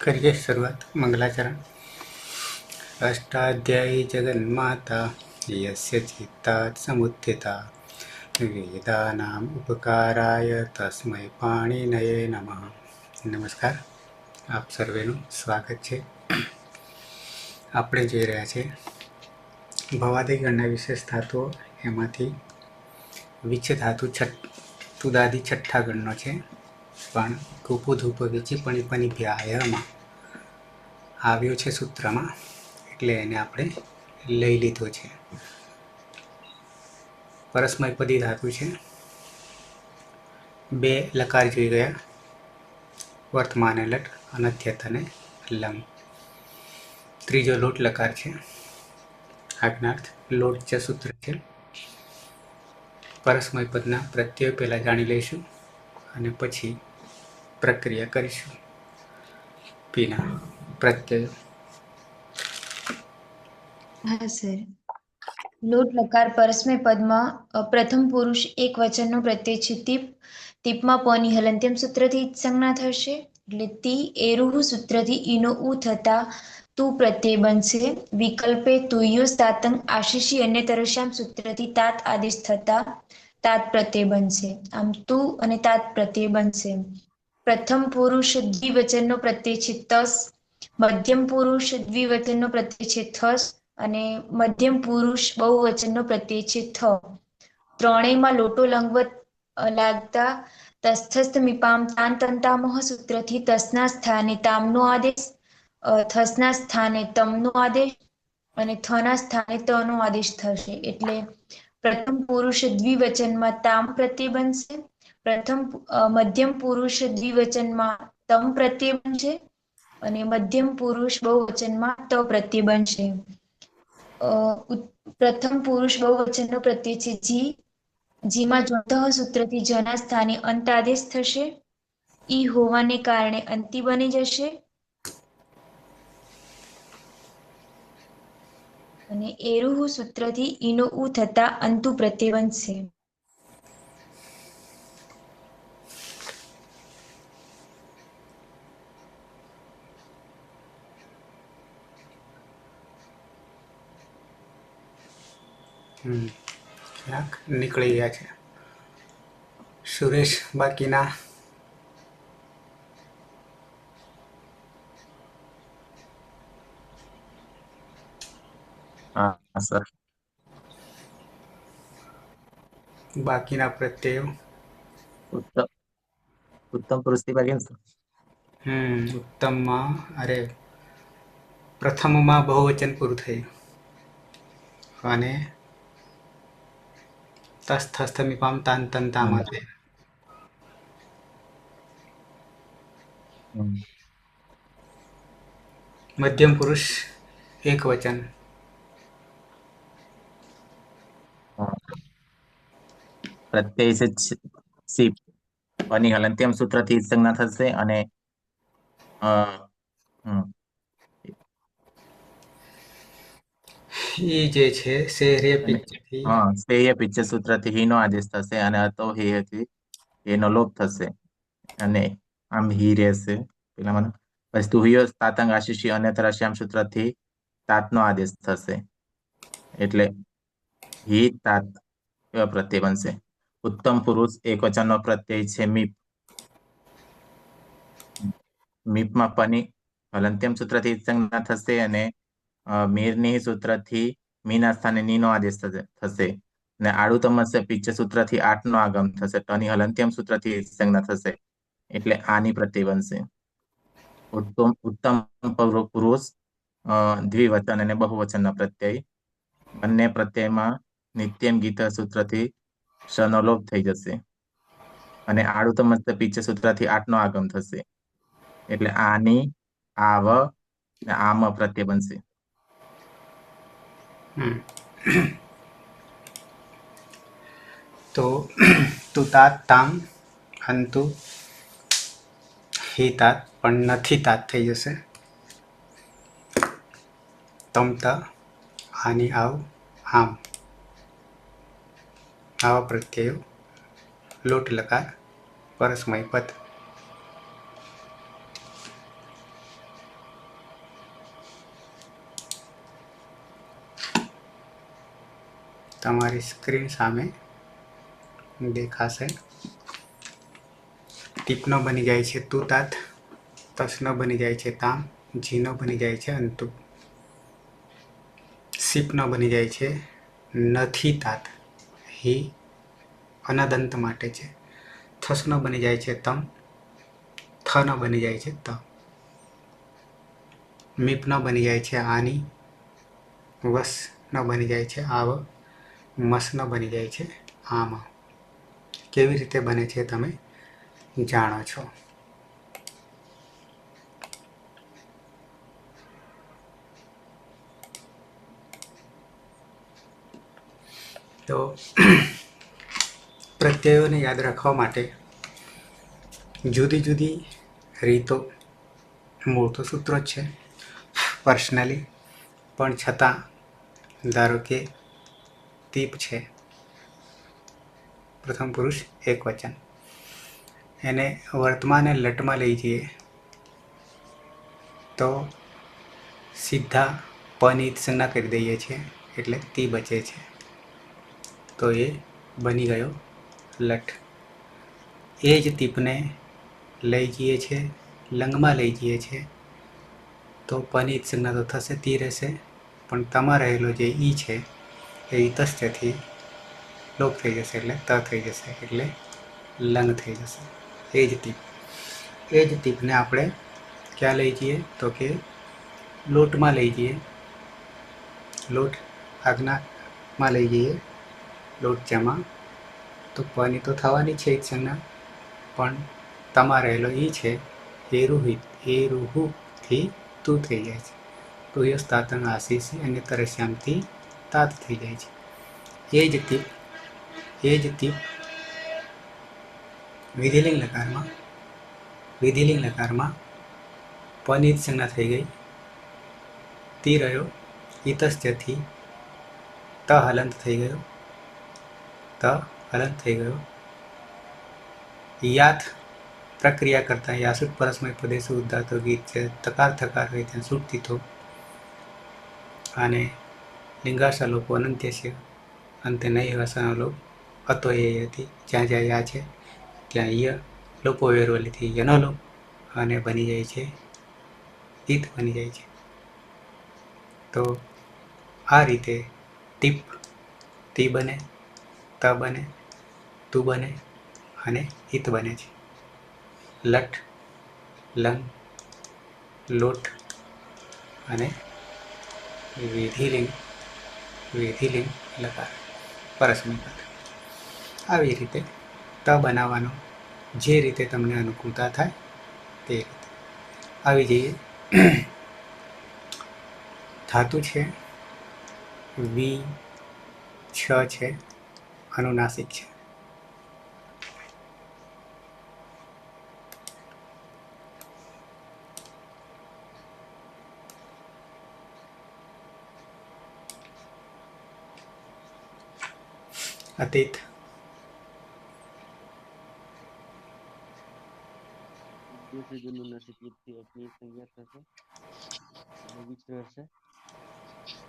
करिए शुरुआत मंगलाचरण। अष्टाध्यायी जगन्माता यस्य चित्तात् समुत्थिता वेदानाम् उपकाराय तस्मै पाणिनये नमः। नमस्कार, આપ સર્વેનું સ્વાગત છે। આપણે જોઈ રહ્યા છે ભવાદી ગણના વિશેષ ધાતુઓ, એમાંથી વિચ્છ ધાતુ તુદાદી છઠ્ઠા ગણનો છે, પણ કુપુ ધૂપ વિચી પણી ભ્યાયમાં આવ્યો છે સૂત્રમાં, એટલે એને આપણે લઈ લીધો છે। પરસ્મયપદી ધાતુ છે। બે લકાર જોઈ ગયા, વર્તમાન લટ, અનથ્યત અને લમ। ત્રીજો લોટ લકાર છે, આજ્ઞાર્થ લોટ ચ સૂત્ર છે। પરસ્મય પદના પ્રત્યય પહેલા જાણી લઈશું અને પછી પ્રક્રિયા કરીશું। પીના પ્રત્યય। હા સર, લોટ લકાર પરસ્મય પદમાં પ્રથમ પુરુષ એક વચનનો પ્રત્યય છે તીપ। તીપમાં પની હલંત્યમ સૂત્રથી સંજ્ઞા થશે, એટલે તી એરુહ સૂત્રથી ઈનો ઉ થતા તું પ્રત્યય બનશે। વિકલ્પે તુય્યો તાતંગ આશીષી અન્ય તરશ્યામ સૂત્રથી તાત આદેશ થતા તાત પ્રત્યય બનશે। આમ તું અને તાત પ્રત્યય બનશે। પ્રથમ પુરુષ દ્વિવચનનો પ્રત્યય છે તસ, મધ્યમ પુરુષ દ્વિવચનનો પ્રત્યય છે થસ અને મધ્યમ પુરુષ બહુવચનનો પ્રત્યય છે થ। ત્રણેયમાં લોટો લંગવત લાગતા તસ્થસ્થ મીપામ તાન તંતામહ સૂત્રથી તસના સ્થાને તામનો આદેશ, થસના સ્થાને તમનો આદેશ અને થના સ્થાને તનો આદેશ થશે। એટલે પ્રથમ પુરુષ દ્વિવચનમાં તામ પ્રત્યય બનશે, મધ્યમ પુરુષ દ્વિવચનમાં તમ પ્રત્યય બનશે અને મધ્યમ પુરુષ બહુવચનમાં ત પ્રત્યય બનશે। પ્રથમ પુરુષ બહુવચનનો પ્રત્યય છે જી, જીમાં જોતઃ સૂત્રથી જના સ્થાને અંત આદેશ થશે, ઈ હોવાને કારણે અંતિ બની જશે અને એરુહ સૂત્રથી ઈનો ઉ થતા અંતુ પ્રત્યય બનશે। નીકળી ગયા છે સુરેશ, બાકીના हाँ सर। બાકીના પ્રત્યયો उत्तम उत्तम पुरुष થી ભાગીને સર। ઉત્તમમાં પ્રથમમાં બહુવચન પૂરું થયું અને તસ્થસ્થમીપામ તાન તંતામાં છે। મધ્યમ પુરુષ એક વચન, પ્રત્યય છે સીપ, પની હલંત્યમ સૂત્રથી સંજ્ઞા થશે અને એ જે છે શેરે પિચ્ચથી સ્તેય પિચ્ચ સૂત્રથી હીનો આદેશ થશે અને અતો હેયથી એનો લોપ થશે અને આમ હી રહેશે પેલામાં। પછી તુહ્યો તાતંગ આશીષી અન્યતર શ્યામ સૂત્રથી તાતનો આદેશ થશે, એટલે હી તાત એવા પ્રત્યય બનશે। ઉત્તમ પુરુષ એક વચનનો પ્રત્યય છે મીપ, મીપમાં પની હલંત્યમ સૂત્રથી સંજ્ઞા થશે અને મીરની સૂત્રથી મીના સ્થાને નીનો આદેશ થશે અને આડું તમસ્ય પિચ્ચ સૂત્રથી આઠનો આગમ થશે, ટની હલંત્યમ સૂત્રથી સંજ્ઞા થશે, એટલે આની પ્રત્યય બનશે। ઉત્તમ પુરુષ દ્વિવચન અને બહુવચનના પ્રત્યય, બંને પ્રત્યયમાં નિત્યમ ગીત સૂત્રથી ષનો લોપ થઈ જશે અને આડું તમસ્ય પિચ્ચ સૂત્રથી આઠનો આગમ થશે, એટલે આની આવ ને આમ પ્રત્યય બનશે। તો તુતાત તામ અંતુ હી તાત પણ નથી તાત થઈ જશે। તમતા આની આવ આમ, આવા પ્રત્યયો લોટ લકાર પરસ્મય પદ। તમારી સ્ક્રીન સામે દેખાશે. ટીપનો બની જાય છે તુતાત, તસનો બની જાય છે તામ, જીનો બની જાય છે અંતુ, સીપનો બની જાય છે નથી તાત, હી અનદંત માટે છે. થસનો બની જાય છે તમ, થનો બની જાય છે ત, મીપનો બની જાય છે આની, વસનો બની જાય છે આવ, મસનો બની જાય છે આમ. કેવી રીતે બને છે તમે જાણો છો. તો પ્રત્યયોને યાદ રાખવા માટે જુદી જુદી રીતો, મૂળ તો સૂત્રો જ છે પર્સનલી, પણ છતાં ધારો કે ટીપ છે પ્રથમ પુરુષ એક વચન, એને વર્તમાને લટમાં લઈ જઈએ તો સીધા પની સંજ્ઞા કરી દઈએ છીએ એટલે તી બચે છે. તો એ બની ગયો લટ. એ જ તીપને લઈ જઈએ છીએ લંગમાં લઈ જઈએ છીએ તો પની સંજ્ઞા તો થશે તી રહેશે, પણ તમા રહેલો જે ઈ છે એ ઇતસ્યથી લોપ થઈ જશે એટલે ત થઈ જશે એટલે લંગ થઈ જશે. એ જ ટીપને આપણે ક્યાં લઈ જઈએ તો કે લોટમાં લઈ જઈએ, લોટ આજ્ઞામાં લઈ જઈએ, લોટ જમા, તો પની તો થવાની છે એક સંજ્ઞા, પણ તમા રહેલો ઈ છે એ રૂહુથી તું થઈ જાય છે. તો યસ તાતંગ આશીષ અને તરસ્યામથી તાત થઈ જાય છે. એ જ ટીપ વિધિલિંગ લકારમાં પની સંજ્ઞા થઈ ગઈ, તી રહ્યો ઇતસ્યથી ત હલંત થઈ ગયો, યાથ પ્રક્રિયા કરતા યાસુટ પરસ્મય પદેશુ ઉદ્ધાતો ગીત છે તકાર થકાર હોય ત્યાં સુટતી થો, અને લિંગાશા લોપો અનંત્યસ્ય અંતે નહીં વાસનો લોપ અતો એ હતી, જ્યાં જ્યાં યા છે ત્યાં ય લોપો વેરવલીથી યનો લોપ, અને બની જાય છે ઈત બની જાય છે. તો આ રીતે ટીપ તી બને, ત બને, તું બને અને હિત બને છે. લટ, લંગ, લોટ અને વિધિલિંગ લકાર પરસ્મય પદ. આવી રીતે ત બનાવવાનો જે રીતે તમને અનુકૂળતા થાય તે રીતે. આવી જઈએ ધાતુ છે વી છ છે, અનુનાસિક છે. અતીત, અગ્નિ સંજ્ઞા થશે અને વિચ રહેશે,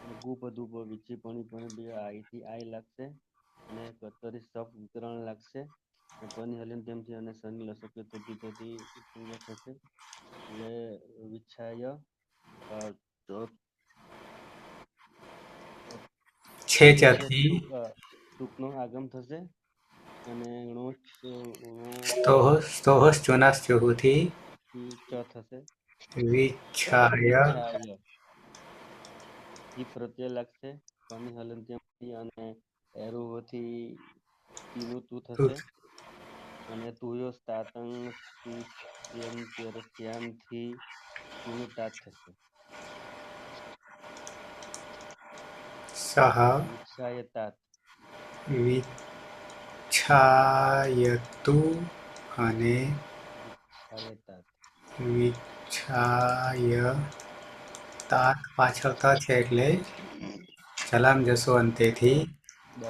અને ગુપ ધૂપ વિચી પણ બે આઈથી આઈ લાગશે, અને કતરી સફ વિતરણ લાગશે, અને પની હલીમ તેમથી અને શનિ લસક્ય થતી સંજ્ઞા થશે એટલે વિચ્છાય છે ત્યાંથી ટૂંકનો આગમ થશે, અને સ્તોહસ ચોનાસ ચોહુથી ચ થશે, વિચ્છાય ઈ પ્રત્યય લાગશે, પની હલંત્યમથી અને એરુથી તીનું તું થશે, અને તુયો તાતંગ શ્યામથી તીનું તાત થશે. સહ વિચ્છાયતાત, વિચ્છાયતુ અને વિચ્છાયતાત, વિચ્છાયતાત પાછળ ત છે એટલે ચલામ જશો અંતેથી દ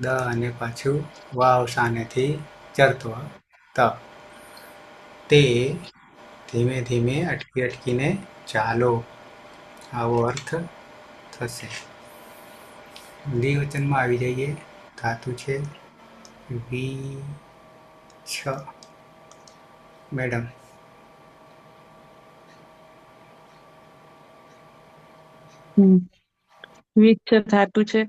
દ અને પાછું વાવ સાનેથી ચરતો ત. તે ધીમે ધીમે અટકીને ચાલો, આવો અર્થ થશે. દ્વિવચનમાં આવી જઈએ. ધાતુ છે વિચ્છ. મેડમ. વિચ્છ ધાતુ છે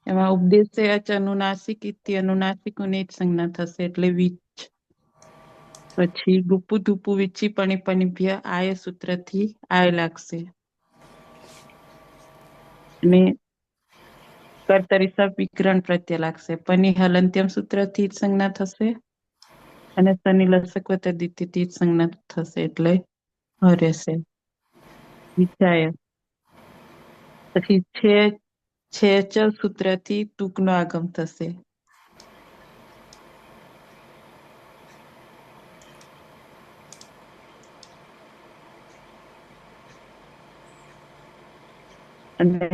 એમાં ઉપદેશે અચ અનુનાસિક ઇતિ અનુનાસિકોની જ સંજ્ઞા થશે એટલે વિચ્છ. પછી ગુપુ ધુપુ વિચ્છી પણી પણીભ્ય આય સૂત્રથી આય લાગશે અને કર્તરી સબ વિકરણ પ્રત્યય લાગશે. પની હલંત્યમ સૂત્રથી જ સંજ્ઞા થશે અને શનિ લસક તદ્ધિતિથી જ સંજ્ઞા થશે એટલે રહેશે વિચાય. પછી છે ચ સૂત્રથી ટૂંકનો આગમ થશે. અને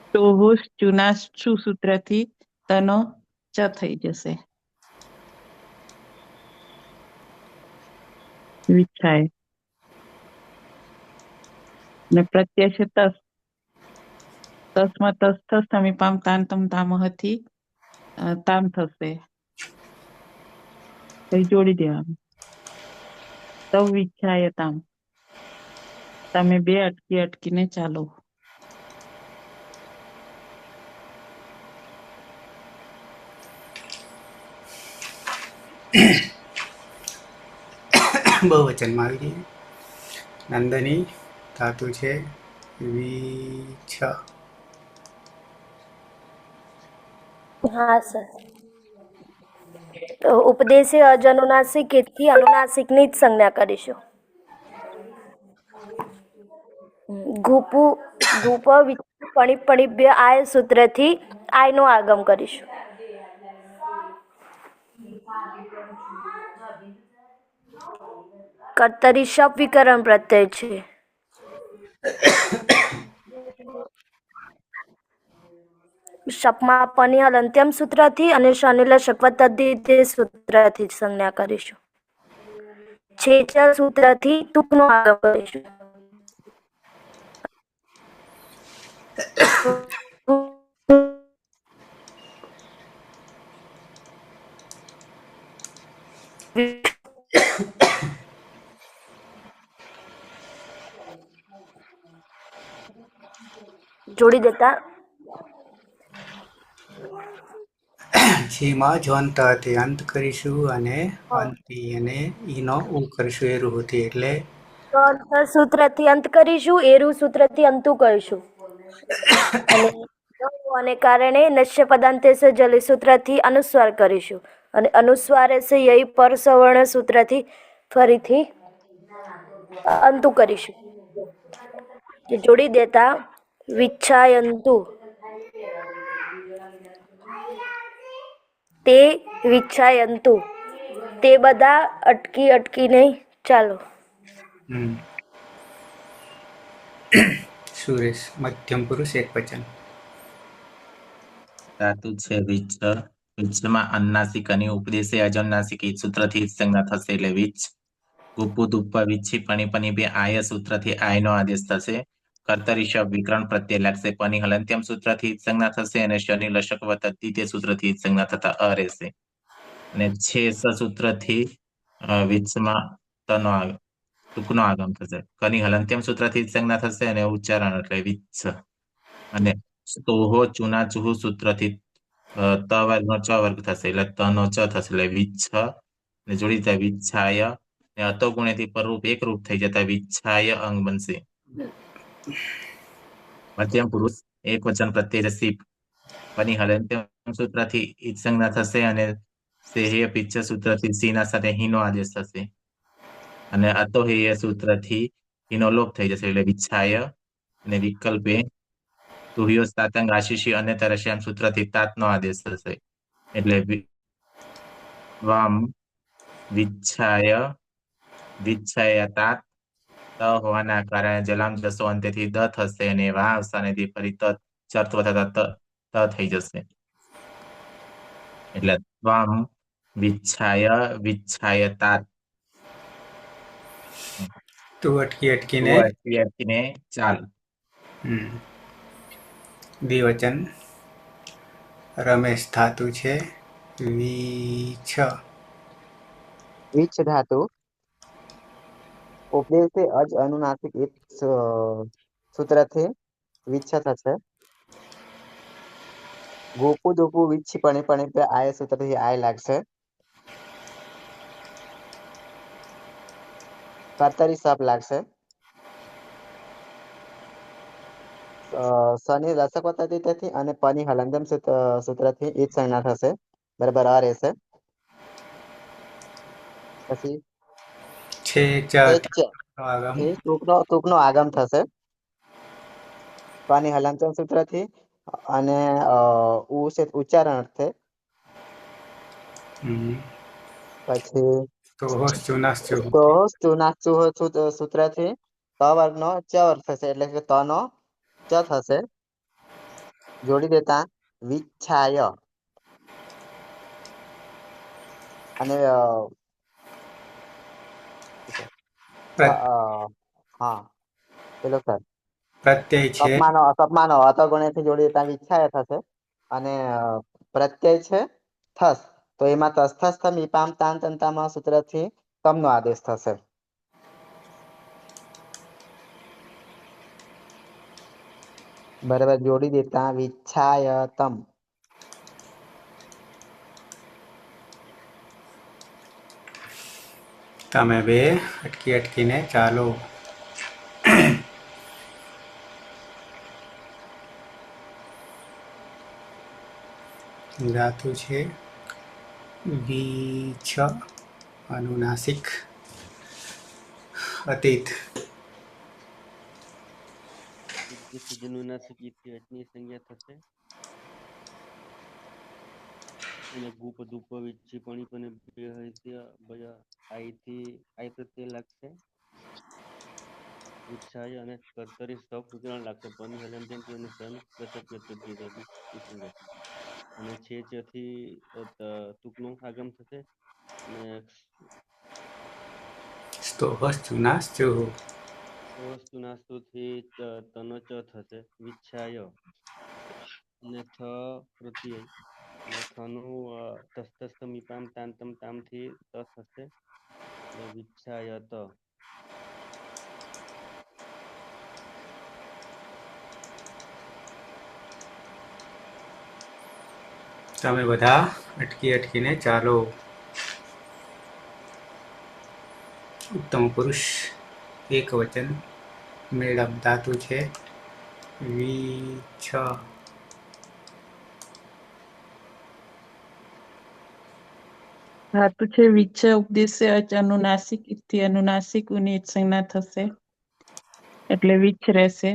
ટોહોશ ચુનાશુ સૂત્રથી તનો ચ થઈ જશે વિચાય. અને પ્રત્યય છે તસ. તસમાં તસ થસ સમીપામ તાંતમ તામહથી તામ થશે જોડી દેવાનું. તવ વિચ્છાય તામ. તમે બે અટકી અટકીને ચાલો. બહુવચનમાં આવી જઈએ. નંદની ધાતુ છે વિચ્છ. હા સર. તો ઉપદેશે અજ અનુનાસિક થી અનુનાસિકની જ સંજ્ઞા કરીશું. ગુપુ ગુપ પણી પણીભ્ય આય સૂત્રથી આયનો આગમ કરીશું. કર્તરી શપ વિકરણ પ્રત્યય છે. શપમાં પની હલંત્યમ સૂત્રથી અને શનિલ શકવત તદ્ધિતે સૂત્રથી જ સંજ્ઞા કરીશું. છે ચ સૂત્રથી ટૂંકનો આગમ કરીશું. જોડી દેતા છીમાં જોંત હતી અંત કરીશું અને અંતી અને ઈનો ઉ કરીશું એ રૂહથી એટલે સૂત્રથી અંત કરીશું, એરુ સૂત્રથી અંતુ કરીશું. અને કારણે નશ્ય પદાંતે સે જલી સૂત્રથી અનુસ્વાર કરીશું અને અનુસ્વારે સે યઈ પર સવર્ણ સૂત્રથી ફરીથી અંતુ કરીશું. જોડી દેતા વિચ્છાયંતુ તે વિચ્છાયંતુ તે બધા અટકી અટકીને ચાલો. સુરેશ મધ્યમ પુરુષ એક વચન. ધાતુ છે વિચ્છ. વિચ્છમાં અનુનાસિક અને ઉપદેશે અજનુનાસિક ઈ સૂત્રથી જ સંજ્ઞા થશે એટલે વિચ્છ. ગુપુ ધુપ્પા વિચ્છી પણી પણીભ્ય આય સૂત્રથી આયનો આદેશ થશે. કર્તરી શબ વિકરણ પ્રત્યય લાગશે. પની હલંત્યમ સૂત્રથી જ સંજ્ઞા થશે અને શનિ લશક તદ્ધિતે સૂત્રથી જ સંજ્ઞા થતા રહેશે. અને છે સ સૂત્રથી વિચ્છમાં તનો ટૂંકનો આગમ થશે. કની હલંત્યમ સૂત્રથી જ સંજ્ઞા થશે અને ઉચ્ચારણ એટલે વિચ્છ. અને તોહો ચુના ચુહુ સૂત્રથી ત વર્ગનો ચ વર્ગ થશે એટલે તનો ચ થશે એટલે વિચ્છ. ને જોડી થાય વિચ્છાય ને અતો ગુણેથી પરરૂપ એક રૂપ થઈ જતા વિચ્છાય અંગ બનશે. મધ્યમ પુરુષ એક વચન પ્રત્યય સીપ. પની હલંત્યમ સૂત્રથી ઈજ સંજ્ઞા થશે અને સેહ્ય પિચ્છ સૂત્રથી સીના સાથે હીનો આદેશ થશે અને અતોહેય સૂત્રથી હીનો લોપ થઈ જશે એટલે વિચ્છાય. અને વિકલ્પે તુહ્યો તાતંગ આશીષી અને તરશ્યામ સૂત્રથી તાતનો આદેશ થશે એટલે વામ વિચ્છાય વિચ્છાય તાત. ત હોવાના કારણે જલામ જસો અંતેથી દ થશે અને વા અવસાનેથી ફરી ચર્ત્વ થતા ત થઈ જશે એટલે વામ વિચ્છાય તાત. તું અટકી અટકીને અટકીને ચાલ. દ્વિવચન રમેશ ધાતુ છે વીછ વિચ્છ ધાતુ ઉપદેશે અજ અનુનાસિક એક સૂત્રથી વિચ્છ થશે. ગોપુ દોપુ વિચ્છી પણ આય સૂત્રથી આય લાગશે. કર્તરી સપ લાગશે. શનિ રસક પદ્ધતિથી અને પની હલંદમ સૂત્રથી ઈદ સંજ્ઞા થશે. બરાબર આ રહેશે. પછી છે ચ આગમ ટૂંકનો આગમ થશે પની હલંદમ સૂત્રથી અને ઉ છે ઉચ્ચારણ અર્થે. પછી તો હોશ ચુનાસ તો ચુનાચુહ સૂત્રથી ત વર્ગનો ચ વર્ગ થશે એટલે કે તનો ચ થશે. જોડી દેતા વિચ્છાય અને હા પેલો સર પ્રત્યય છે સપમાનો અતગુણ્યથી જોડી દેતા વિચ્છાય થશે. અને પ્રત્યય છે થસ તો એમાં તસ્થસ્થ મીપામ તાન તંતામાં સૂત્રથી તમનો આદેશ થશે. બરાબર જોડી દેતા વિચ્છાયતમ. તમે બે અટકીને ચાલો. ધાતુ છે વીછ અનુનાસિક અતીત ઉપદેશ અનુનાસિક ઈથી અચની સંજ્ઞા થશે. અને ગુપ ધૂપ વિચ્છી પણ આઈ પ્રત્યય લાગશે. વિચ્છાય અને કર્તરી સપ ઉચ્ચારણ લાગશે. પની હલંત્યથી અને સન રસક અને છે થી ટૂંકનો આગમ થશે. અને સ્તો હોશ ચુનાસ ચુહ વસ્તુ નાસ્તુથી તનો ચ થશે. વિચ્છાય અને થ પ્રત્યય અને થનું તસ્તસ્થ મીપામ તાંતમ તામથી ત થશે એટલે વિચ્છાયત. તમે બધા અટકીને ચાલો. ઉત્તમ પુરુષ એક વચન મેળમ ધાતુ છે વીછ ધાતુ છે વિચ્છ ઉપદેશે અચ અનુનાસિક ઇથી અનુનાસિક ઉની સંજ્ઞા થશે એટલે વિચ્છ રહેશે.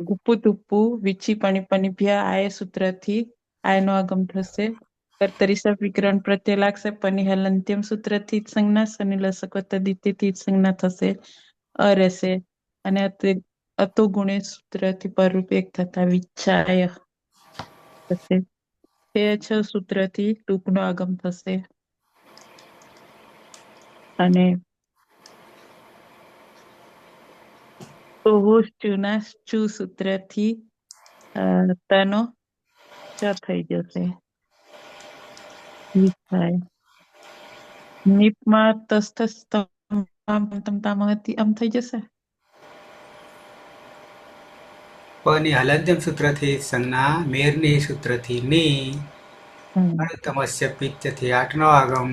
ગુપ્પુ તુપ્પુ વિચ્છી પણિભ્યા આય સૂત્રથી આયનો આગમ થશે. કર્તરી સપ વિકરણ પ્રત્યય લાગશે. પની હલંત્યમ સૂત્રથી જ સંજ્ઞા શનિ લસક દિત્યથી જ સંજ્ઞા થશે. અ રહેશે અને અતો ગુણે સૂત્રથી પરરૂપ એક થતા વિચ્છાય થશે. તે છ સૂત્રથી ટૂંકનો આગમ થશે અને ચુ સૂત્રથી તનો ચ થઈ જશે. વિચ્છાય નિપમાં આમ થઈ જશે. પની હલંત્યમ સૂત્રથી સંજ્ઞા મેરની સૂત્રથી ની અણુતમસ્ય પિત્તથી આઠનો આગમ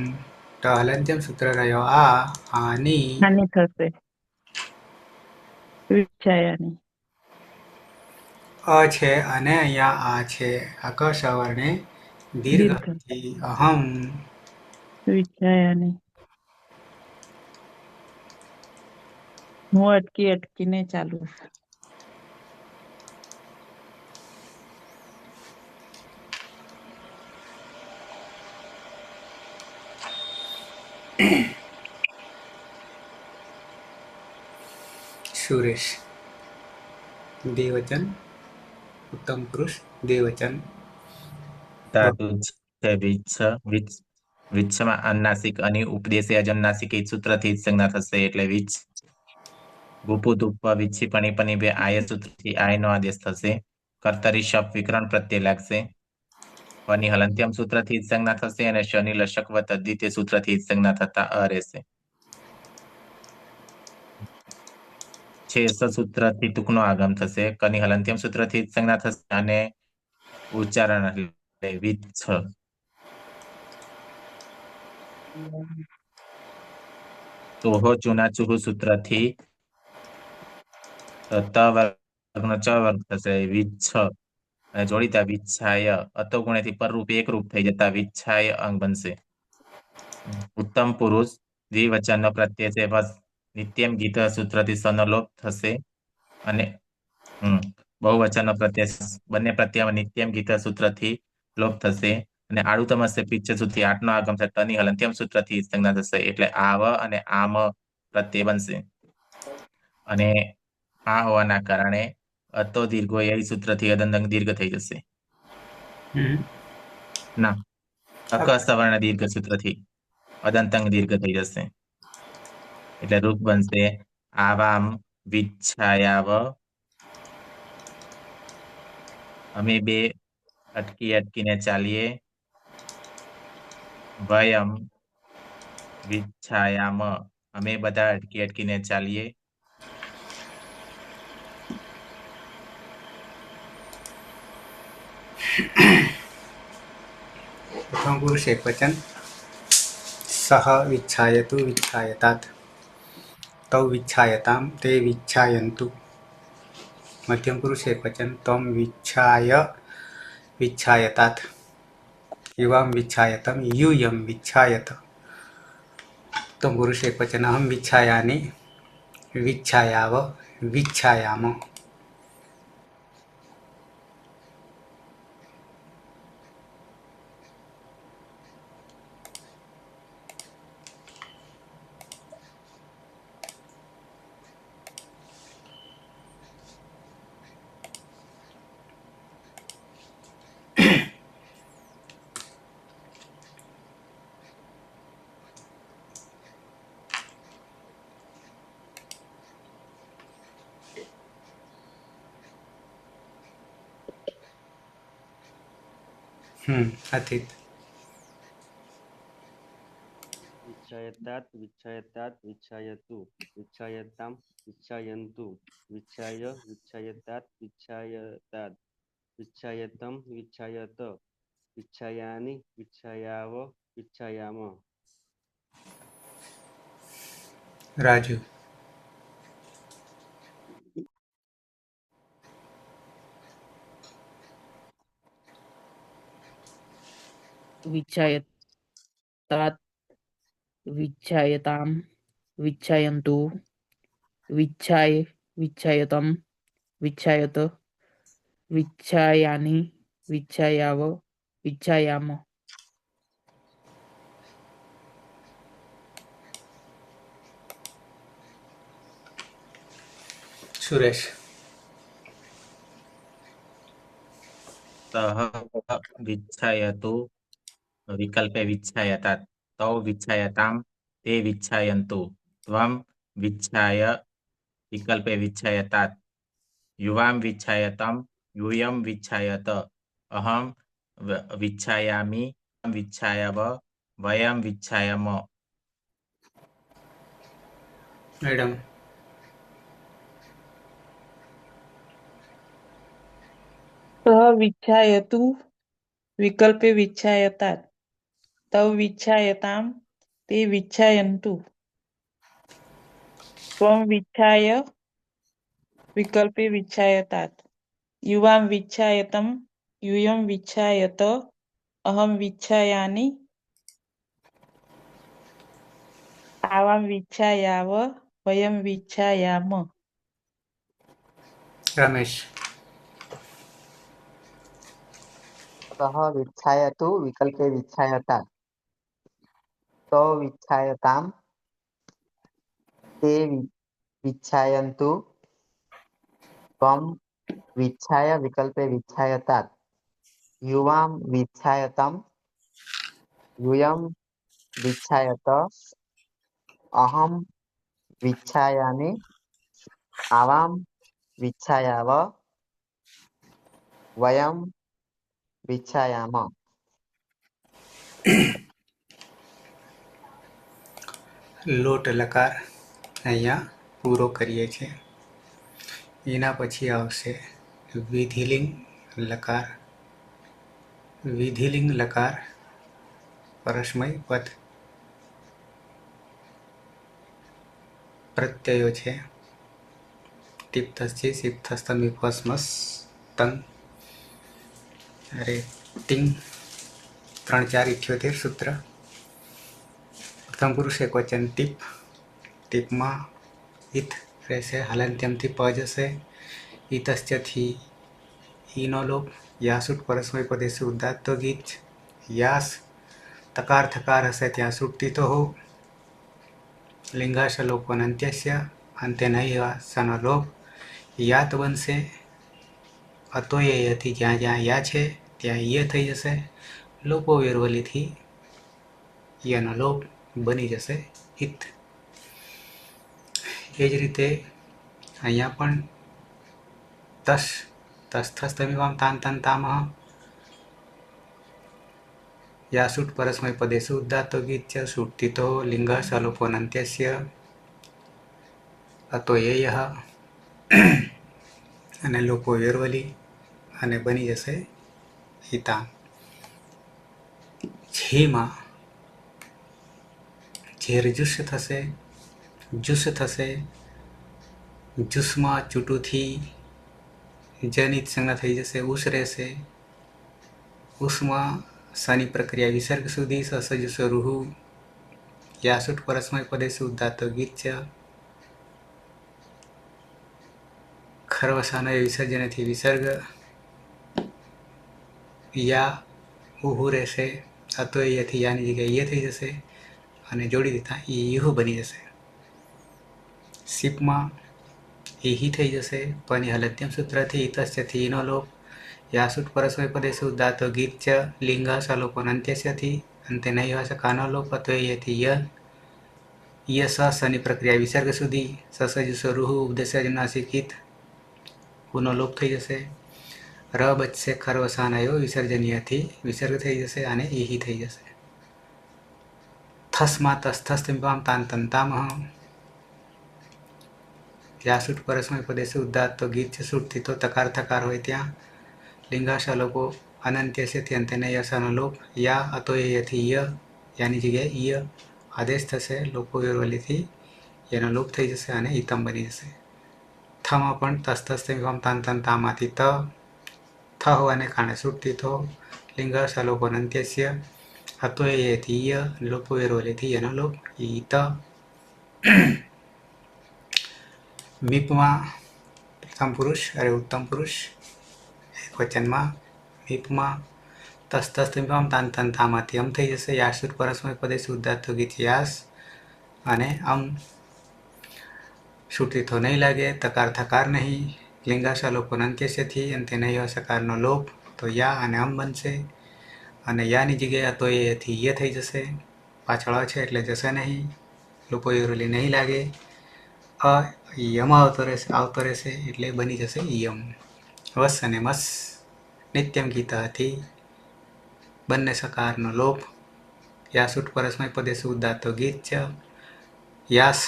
ટ હલંત્યમ સૂત્ર રહ્યો આની હાની થશે વિચ્છાયાની. અ છે અને અહીંયા આ છે આ ક સવર્ણે દીર્ઘ દીર્ઘથી અહમ વિચ્છાયાની. હું અટકીને ચાલુ. સુરેશ દ્વિવચન ઉત્તમ પુરુષ દ્વિવચન ધાતુ છે વિચ્છમાં અનુનાસિક અને ઉપદેશે અજનુનાસિક એ સૂત્રથી જ સંજ્ઞા થશે એટલે વિચ્છ. ગુપુ ધુપ વિચ્છી પણી પની બે આય સૂત્રથી આયનો આદેશ થશે. કર્તરી શપ વિકરણ પ્રત્યય લાગશે. પની હલંત્યમ સૂત્રથી જ સંજ્ઞા થશે અને શનિ લશક વ તદ્ધિ તે સૂત્રથી જ સંજ્ઞા થતા અ રહેશે. છે સૂત્રથી ટૂંકનો આગમ થશે. કની હલંત્યમ સૂત્રથી જ સંજ્ઞા થશે અને ઉચ્ચારણ એટલે વિચ્છ. તોહો ચુનાચુહુ સૂત્રથી ત વર્ગનો ચ વર્ગ થશે વિચ્છ અને જોડીતા વિચ્છાય અતો ગુણેથી પરરૂપ એકરૂપ થઈ જતા વિચ્છાય અંગ બનશે. ઉત્તમ પુરુષ દ્વિવચનનો પ્રત્યય છે બસ. નિત્યમ ગીત સૂત્રથી સનો લોપ થશે અને બહુવચનનો પ્રત્યય બંને પ્રત્યયમાં નિત્યમ ગીત સૂત્રથી લોપ થશે અને આડુતમસ્ય પિચ્છ સુધી 8 નો આગમ થશે. તની હલંત્યમ સૂત્રથી સંજ્ઞા થશે એટલે આવ અને આમ પ્રત્યય બનશે. અને આ હોવાના કારણે અતો દીર્ઘો એ સૂત્રથી અદંતંગ દીર્ઘ થઈ જશે. ના, અક સવર્ણ દીર્ઘ સૂત્રથી અદંતંગ દીર્ઘ થઈ જશે એટલે રૂપ બનશે આવામ વિચ્છાયાવ. અમે બે અટકીને ચાલીએ. વયમ વિચ્છાયામ. અમે બધા અટકીને ચાલીએ. પ્રથમ પુરુષ એકવચન સહ વિચ્છાયતુ વિચ્છાયતાत् તૌ વિચ્છાયતામ તે વિચ્છાયन्तु. મધ્યમ પુરુષ એકવચન ત્વમ વિચ્છાય વિચ્છાયતાत् યુવામ વિચ્છાયતમ यूयं विच्छायत. उत्तम पुरुष एकवचन अहम विच्छायानि विच्छायाव विच्छायाम. અતીત વિચ્છાયતાत् વિચ્છાયતાत् વિચ્છાયતુ વિચ્છાયતામ વિચ્છાયन्तु વિચ્છાય વિચ્છાયતાत् વિચ્છાયતાत् વિચ્છાયતમ વિચ્છાયત વિચ્છાયાનિ વિચ્છાયાવ વિચ્છાયામ. રાજુ વિચ્છાયતાत् વિચ્છાયતામ વિચ્છાયन्तु વિચ્છાય વિચ્છાયતમ વિચ્છાયત વિચ્છાયાનિ વિચ્છાયાવ વિચ્છાયામ. સુરેશ સહ વિચ્છાયતુ વિકલ્પે વિચ્છાયતાत् તૌ વિચ્છાયતામ તે વિચ્છાયन्तु ત્વમ વિચ્છાય વિકલ્પે વિચ્છાયતાत् યુવામ વિચ્છાયતમ यूयं विच्छायत अहम विच्छायामि विच्छायाव वयं विच्छायाम. मैडम सः विच्छायतु विकल्पे विच्छायतात् तौ विच्छायताम ते विच्छायन्तु त्वं विच्छाय विकल्पे विच्छायतात् युवां विच्छायतं यूयं विच्छायत अहं विच्छायानि आवां विच्छायाव वयं विच्छायाम. रमेश सः विच्छायतु विकल्पे विच्छायतात् तौ विच्छायताम ते विच्छायन्तु त्वं विच्छाय विकल्पे विच्छायतात् युवां विच्छायतं यूयं विच्छायत अहं विच्छायामि आवाम विच्छायाव वयम विच्छायाम। લોટ લકાર અહીંયા પૂરો કરીએ છીએ. એના પછી આવશે વિધિલિંગ લકાર. વિધિલિંગ લકાર પરસ્મય પદ પ્રત્યયો છે. ટીપ્તસ્થી સિપ્તસ્તમ વિપસ્મસ તંગ અરે ટિંગ 3 4 78 સૂત્ર. પ્રથમ પુરુષ એકવચન ટીપ. ટીપમાં ઇથ રહેશે, હલંત્યમથી પ જશે. ઇતશ્ચથી ઈનો લોપ. યાસુટ પરસ્મય પદેશુ ઉદાત્ત ગીત. યાસ તકાર થકાર હશે ત્યાં સુટ્ટી તો હો. લિંગાશ લોપન અંત્યસ્ય અંતે નહીં સનો લોપ. યાત બનશે. અતોયથી જ્યાં જ્યાં યા છે ત્યાં ય થઈ જશે. લોપો વેરવલીથી યનો લોપ બની જશે હિત. એ જ રીતે અહીંયા પણ તસ તસ્થસ્તમિવામ તાન તન તામહ. યાસુટ પરસ્મય પદેશુ ઉદાત્તો ગીત્ય સુટ્તિતો લિંગ સલોપોનંત્યસ્ય અતોયેય અને લોપો વેરવલી અને બની જશે હિતા. જેમાં ઝેર જુસ થશે, જુસ થશે. જુસમાં ચૂંટુથી જનિત સંજ્ઞા થઈ જશે, ઉસ રહેશે. ઉસમાં સની પ્રક્રિયા વિસર્ગ સુધી સસજુસ રૂહુ. યાસુટ પરસ્મય પદેશુ ઉદાત્તો ગીત્ય ખરવસાનો વિસર્જનથી વિસર્ગ. યા ઉહુ રહેશે. અતોયથી યાની જગ્યાએ યે થઈ જશે અને જોડી દેતા યુહુ બની જશે. સીપમાં ઈહી થઈ જશે. પની હલત્યમ સૂત્રથી ઇતશ્ચથી ઈનો લોપ. યાસુટ પરસ્મય પદેશુ ઉદાત્તો ગીત્ય લિંગ સલોપન અંત્યસ્યથી અંતે નહીં હોય કાનો લોપ. અતોયથી ય સની પ્રક્રિયા વિસર્ગ સુધી સસજુસ રૂહુ ઉપદેશનાસિકિત પુનો લોપ થઈ જશે. ર બચશે ખરવસાનયો વિસર્જનીયથી વિસર્ગ થઈ જશે અને ઈહી થઈ જશે. થસમાં તસ્થસ્તમિવામ તાન તંતામહ. યાસુટ પરસ્મય પદેશુ ઉદાત્તો ગીત્ય સુટ્થી તો તકાર થકાર હોય ત્યાં લિંગાશા લોપો અનંત્યસ્યથી અંતે યશાનો લોપ. યા અતોયથી ય યાની જગ્યાએ ય આદેશ થશે. લોપો વેરવલીથી એનો લોપ થઈ જશે અને ઈતમ બની જશે. થમાં પણ તસ્થસ્તમિવામ તાન તંતામાંથી ત થ હોવાને કારણે સુટ્થી થો. લિંગાશા લોપો અંત્યસ્ય અતોયથી ય લોપો વેરવલીથી એનો લોપ ઈત. મીપમાં પ્રથમ પુરુષ અરે ઉત્તમ પુરુષ વચનમાં મીપમાં તસ્તસ્તમિવામ તાન તંતામાંથી અમ થઈ જશે. યાસુટ પરસ્મય પદેશુ ઉદાત્તો ગીત યાસ અને અમ. સુટ્ટી તો નહીં લાગે, તકાર થકાર નહીં. લિંગાશા લોપન અંત્યસ્યથી અંતે નહીં સકારનો લોપ તો યા અને અમ બનશે અને યાની જગ્યાએ અતોયથી ય થઈ જશે. પાછળ છે એટલે જશે નહીં. લોપો વેરવલી નહીં લાગે. અ યમ આવતો રહેશે એટલે બની જશે યમ. વસ અને મસ નિત્યમ ગીતાથી બંને સકારનો લોપ. યાસુટ પરસ્મય પદેશુ ઉદાત્તો ગીત્ય યાસ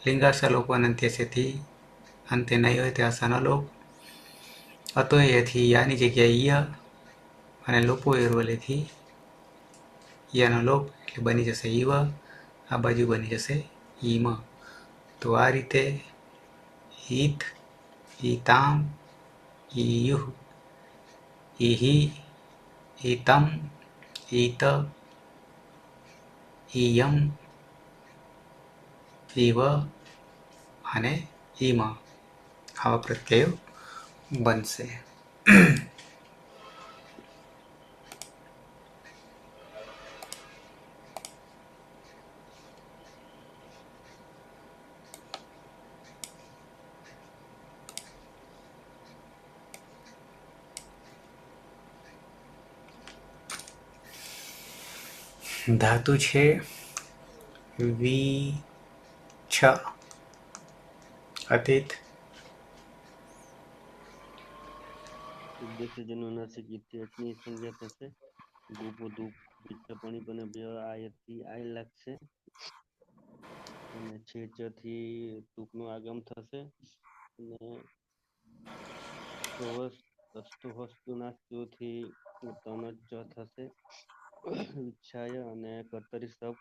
લિંગાશ લોપન અંત્યસ્યથી અંતે નહીં હોય ત્યાં સનો લોપ. અતોયથી યાની જગ્યાએ ય અને લોપો વેરવલીથી યનો લોપ એટલે બની જશે ઈવ. આ બાજુ બની જશે ઈમ. તો આ રીતે હિત, ઈતામ, ઈયુહ, ઈહી, ઈતમ, ઈત, ઈયમ, ઈવ અને ઈમ આવા પ્રત્યયો બનશે. ધાતુ છે વી છ. અતીત, ઉદ્દેશ્ય જન્મનાસિક ઈથી એટની સંજ્ઞા થશે. ગોપો ધૂપ વિચ્છ પણી બને બે આયથી આય લાગશે. અને છેચ થી ટૂંકનું આગમ થશે. અને સ્તુહસ્તુનાસ્તુથી તન ચ થશે. વિચ્છાય અને કર્તરી સબ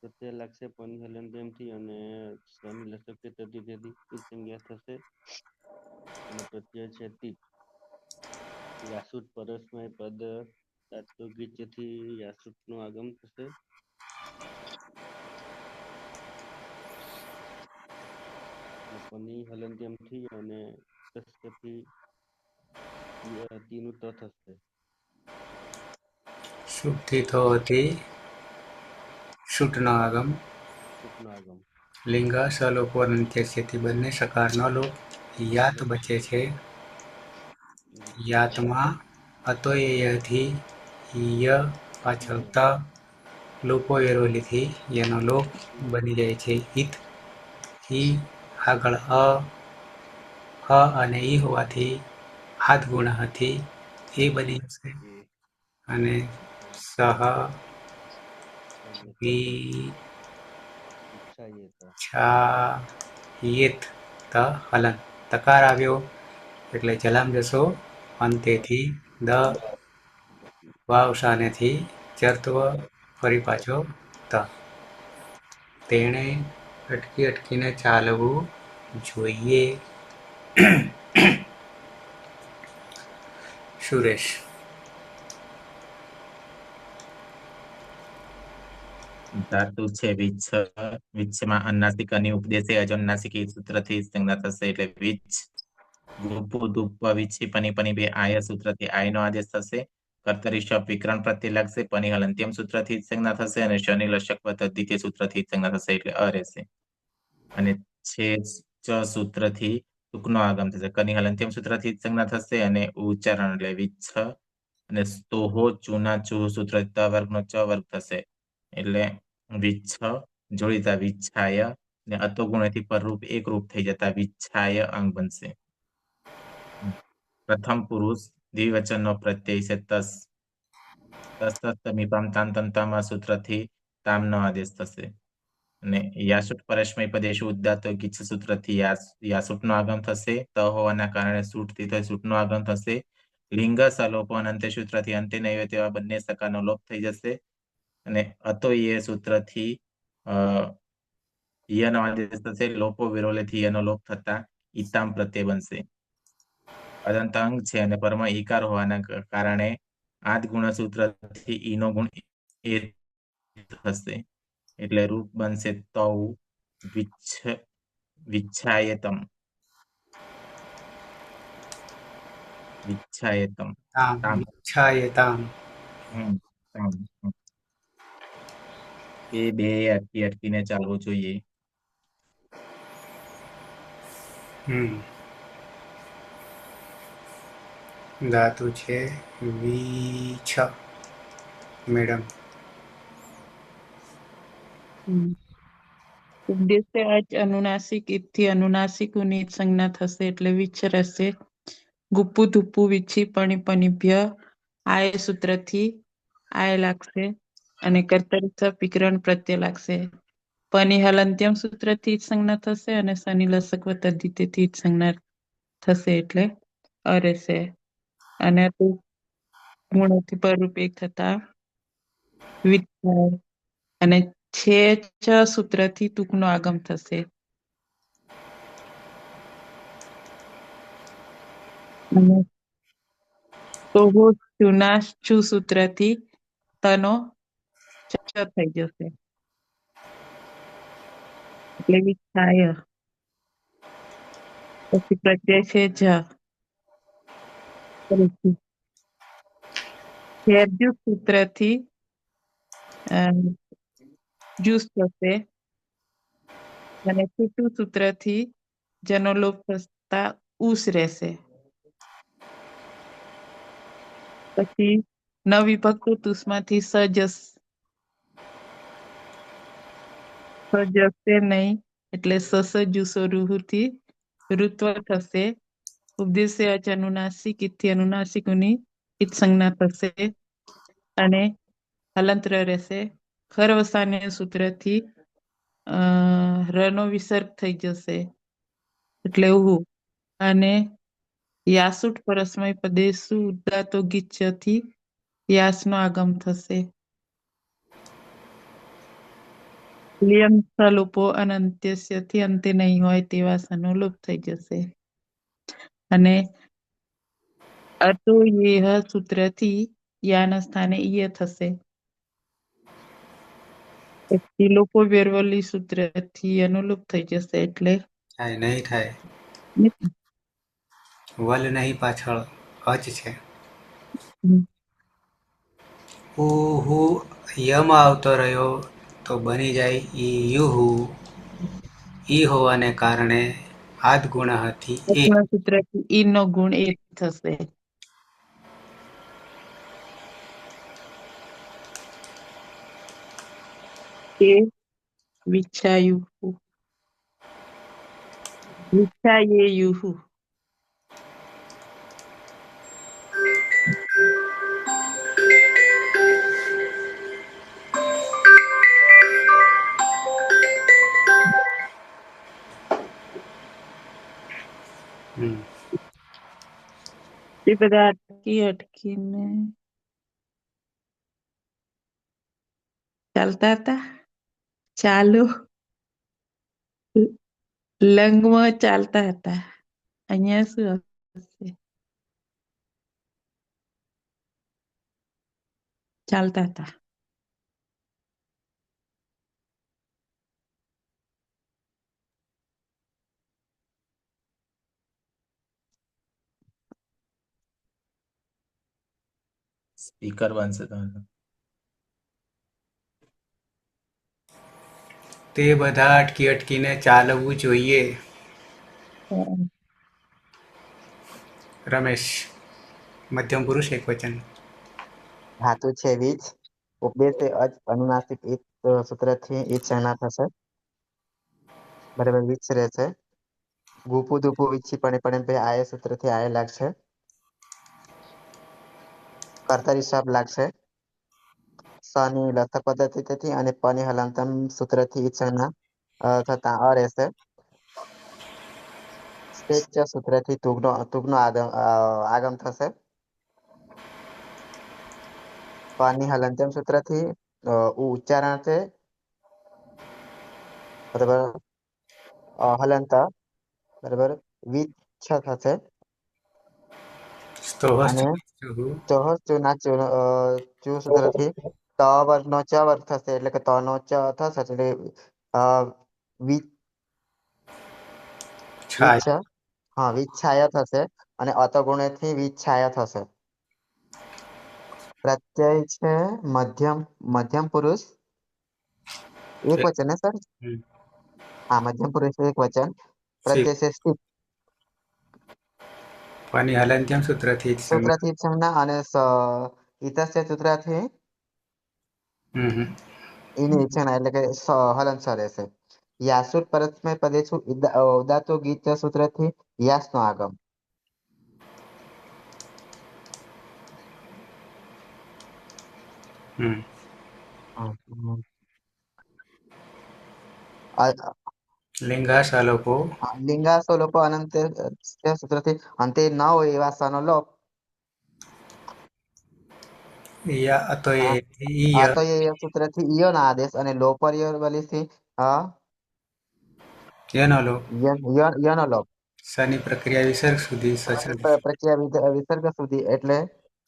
પ્રત્યય લાગશે પની હલનદેમથી અને સ્વની લસક તેથી સંજ્ઞા થશે. અને પ્રત્યય છે તી યાસુટ પરસ્મય પદ તાત્વિકથી યાસુટ નું આગમ થશે. અને પની હલનદ્યમથી અને તસ્થી તીનું ત થશે. શુદ્ધથી થવાથી શુટનો આગમ. સુટનો આગમ. લિંગ સલોપો અંત્ય છે તે બંને સકારનો લોપ. યાત બચે છે. યાતમાં અતોયથી ય પાછળ ત લોપો વેરોલીથી એનો લોપ બની જાય છે હિત. ઈ આગળ અ અને ઈ હોવાથી હાથ ગુણ હતી એ બની જશે. એ અને સહ વિચ્છાયેત ત હલન તકાર આવ્યો એટલે જલામ જશો અંતેથી દ વાવસાનેથી ચર્તવ ફરી પાછો ત. તેણે અટકીને ચાલવું જોઈએ. સુરેશ, ધાતુ છે વિચ્છ. વિચ્છમાં અન્નાસિક અને ઉપદેશે અજોન્નાસિક એ સૂત્રથી સંજ્ઞા થશે એટલે વિચ્છ. ગુપુ ધૂપ વિચ્છી પની પની બે આય સૂત્રથી આય નો આદેશ થશે. કર્તરી શબ વિકરણ પ્રત્યે લાગશે પની હલંત્યમ સૂત્રથી સંજ્ઞા થશે અને શનિ લશક દ્વિતીય સૂત્રથી સંજ્ઞા થશે એટલે અ રહેશે. અને છે ચ સૂત્રથી ટૂંકનો આગમ થશે. કની હલંત્યમ સૂત્રથી સંજ્ઞા થશે અને ઉચ્ચારણ એટલે વિચ્છ. અને સ્તોહો ચૂના ચૂ સૂત્ર ત વર્ગનો ચ વર્ગ થશે એટલે વિચ્છ જોડીતા વિચ્છાય ને અતો ગુણથી પરરૂપ એક રૂપ થઈ જતા વિચ્છાય અંગ બનશે. પ્રથમ પુરુષ દ્વિવચનનો પ્રત્યય છે તસ. તસ મીપામ તાન તંતામાં સૂત્રથી તામનો આદેશ થશે. અને યાસુટ પરસ્મય પદેશુ ઉદ્દાતો ગીચ્છ સૂત્રથી યાસુટનો આગમ થશે. ત હોવાના કારણે સૂટથી તો સૂટનો આગમ થશે. લિંગ સલોપો અંત્ય સૂત્રથી અંતે નૈવે તેવા બંને સકારનો લોપ થઈ જશે. અને અતો એ સૂત્રથી યનો આદેશ થશે. લોપો વિરોલેથી યનો લોપ થતા ઈતામ પ્રત્યય બનશે. અદંત અંગ છે અને પરમાં ઈકાર હોવાના કારણે આદ ગુણ સૂત્રથી ઈનો ગુણ એ થશે એટલે રૂપ બનશે તૌ વિચ્છાયતમ. વિચ્છાયતમ તામ તામ. વિચ્છાયેતામ. તામ. એ બે અટકીને ચાલવું જોઈએ. ધાતુ છે વીછ. મેડમ, ઉપદેશે અચ અનુનાસિક ઈથી અનુનાસિક ઉની સંજ્ઞા થશે એટલે વિચ્છ રહેશે. ગુપ્પુ ધુપ્પુ વિચ્છી પણી પણીભ્ય આય સૂત્રથી આય લાગશે અને કર્તરી સ વિકરણ પ્રત્યય લાગશે. પની હલંત્યમ સૂત્રથી જ સંજ્ઞા થશે અને શનિ લસક તદ્ધિતથી જ સંજ્ઞા થશે એટલે અ રહેશે. અને ગુણોથી પરરૂપ એક થતા વિચ્છાય અને છે ચ સૂત્રથી ટૂંકનો આગમ થશે. અને તોહો ચુના ચુ સૂત્રથી તનો ચ થઈ જશે એટલે વિચ્છાય. પછી પ્રત્યય છે જ. છેદજુ સૂત્રથી જુસ થશે અને છૂટું સૂત્રથી જેનો લોપ થતા ઉસ રહેશે. પછી નવિભક્ત તુસમાંથી સજશે નહીં એટલે સસ જુસો રૂહથી ઋત્વ થશે. ઉપદેશે અચ અનુનાસિક ઇથી અનુનાસિકોની ઈત સંજ્ઞા થશે અને હલંત્ર રહેશે. ખરવસાન્ય સૂત્રથી રનો વિસર્ગ થઈ જશે એટલે ઉહુ. અને યાસુટ પરસ્મય પદેશુ ઉદાતો ગીચ્યથી યાસનો આગમ થશે. લિયમ સલોપો અનંત્યસ્યથી અંતે નહીં હોય તેવા સનો લોપ થઈ જશે. અને અતો યેહ સૂત્રથી યાના સ્થાને ઈય થશે. પછી લોપો બેરવલી સૂત્રથી અનુલોપ થઈ જશે એટલે થાય નહીં થાય. વલ નહીં, પાછળ અચ છે. ઉહુ યમાં આવતો રહ્યો તો બની જાય ઈયુહુ. ઈ હોવાને કારણે આદ ગુણ હતી એ. સૂત્રથી ઈ નો ગુણ એ થશે. એ વિચ્છાયુહુ વિચ્છાયેયુહુ. હમ. એ બધા અટકીને ચાલતા હતા. ચાલો લંગમાં ચાલતા હતા. અહીંયા શું હશે? ચાલતા હતા. સ્પીકર બનશે તમારે. તે બધા અટકી અટકીને ચાલવું જોઈએ. રમેશ. મધ્યમ પુરુષ એકવચન. ધાતુ છે વીજ. ઉપદેશે અચ અનુનાસિક ઈત સૂત્રથી ઈત સંજ્ઞા થશે. બરાબર, વીજ રહેશે. ગુપુ ધુપુ વિચ્છી પણ આય સૂત્રથી આય લાગશે. કર્તરી શબ્દ લાગશે. સની લથક પદ્ધતિથી અને પની હલંતમ સૂત્રથી ઈત સંજ્ઞા થતા અ રહેશે. સ્ટેચ સૂત્રથી તુગનો આગમ થશે. પની હલંતમ સૂત્રથી ઉચ્ચારણ છે બરાબર હલંત બરાબર વિચ્છ થશે. અને ચુ સૂત્રથી ત વર્ગનો ચ વર્ગ થશે એટલે કે ત નો ચ થશે એટલે વિચ્છ હા વિચ્છાય થશે. અને અતગુણેથી વિચ્છાય થશે. પ્રત્યય છે મધ્યમ પુરુષ એક વચન ને સર? હા, મધ્યમ પુરુષ એક વચન. પ્રત્યય છે સ્થિત પની હલંત્યમ સૂત્રથી જ સૂત્રથી સંજ્ઞા અને ઇતસ્ય સૂત્રથી એની ઈચ્છા એટલે કે હલન સ રહેશે. યાસુટ પરસ્મય પદેશુ ઉદાતો ગીત સૂત્રથી યાસ નો આગમ. લિંગાશ અલોપો. લિંગાસો લોકો અનંત સૂત્રથી અંતે ન હોય એવા સનો લોપ. યા તો એ આ તો એ સૂત્રથી ઈયો ના આદેશ અને લોપર્ય વલીથી યનો લોપ. યનો લોપ. સની પ્રક્રિયા વિસર્ગ સુધી સચલ. પ્રક્રિયા વિસર્ગ સુધી એટલે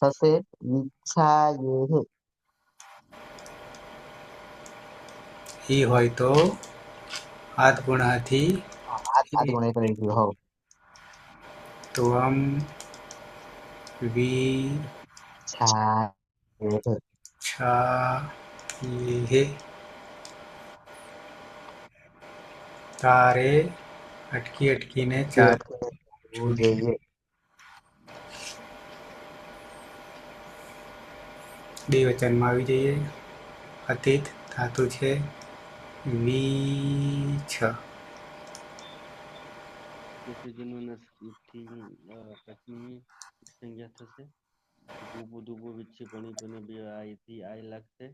થશે વિચ્છાયે. ઈ હોય તો આદ ગુણથી આ ગુણ એક રહી ગયો. હો તો આમ વિચ્છાયે. તારે અટકી અટકીને ચાલવું જોઈએ. દ્વિવચનમાં આવી જઈએ. અતીત ધાતુ છે વીછ. કેસરીજનું થી પછી સંજ્ઞા થશે. ગુબુ દુબુ વિચ્છી પણી પને બે આઈથી આઈ લાગશે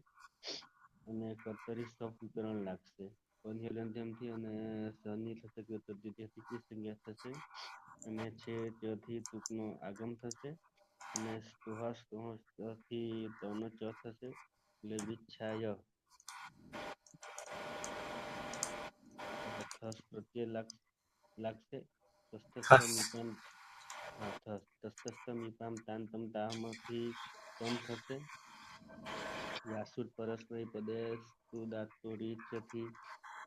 અને કર્તરી સફ વિકરણ લાગશે. પની હલંત્યમથી અને સની થશે કે તદ્ધિતિથી ઈ સંજ્ઞા થશે અને છે ત્યથી તુકનો આગમ થશે અને સ્તુહાથી તનો ચ થશે એટલે વિચ્છાય થસ પ્રત્યય લાગશે. તસ્તસ્થ હસ મીપામ તસ્તસ્થ મીપામ તાંતમ તામાંથી તમ થશે. યાસુદ પરસ્મય પદે સુદાતો રીચથી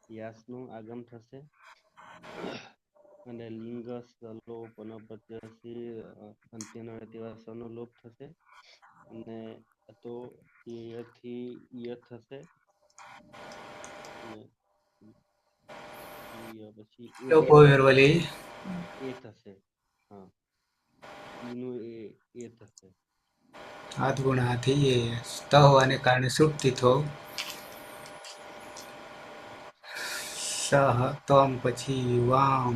યાસનું આગમ થશે અને લિંગ સલોપન પ્રત્યથી અંત્યનો તેવા સનો લોપ થશે અને તો એથી ય થશે અને પછી લોપો વિરવલી એ થશે. હા, ઈનું એ થશે. આદગુણાથી એ સ્ત હોવાને કારણે સુટ્ટી થો સહ તમ પછી વામ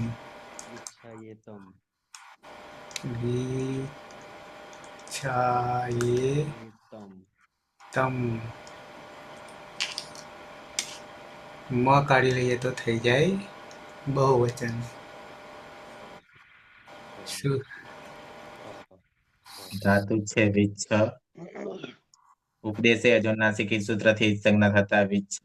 વિચ્છાયે તમ વિછાયે એ તમ તમ મ કાઢી લઈએ તો થઈ જાય બહુવચન. શું ધાતુ છે વિચ્છ. ઉપદેશે અજોનાસિકી સૂત્રથી સંજ્ઞા થતા વિચ્છ.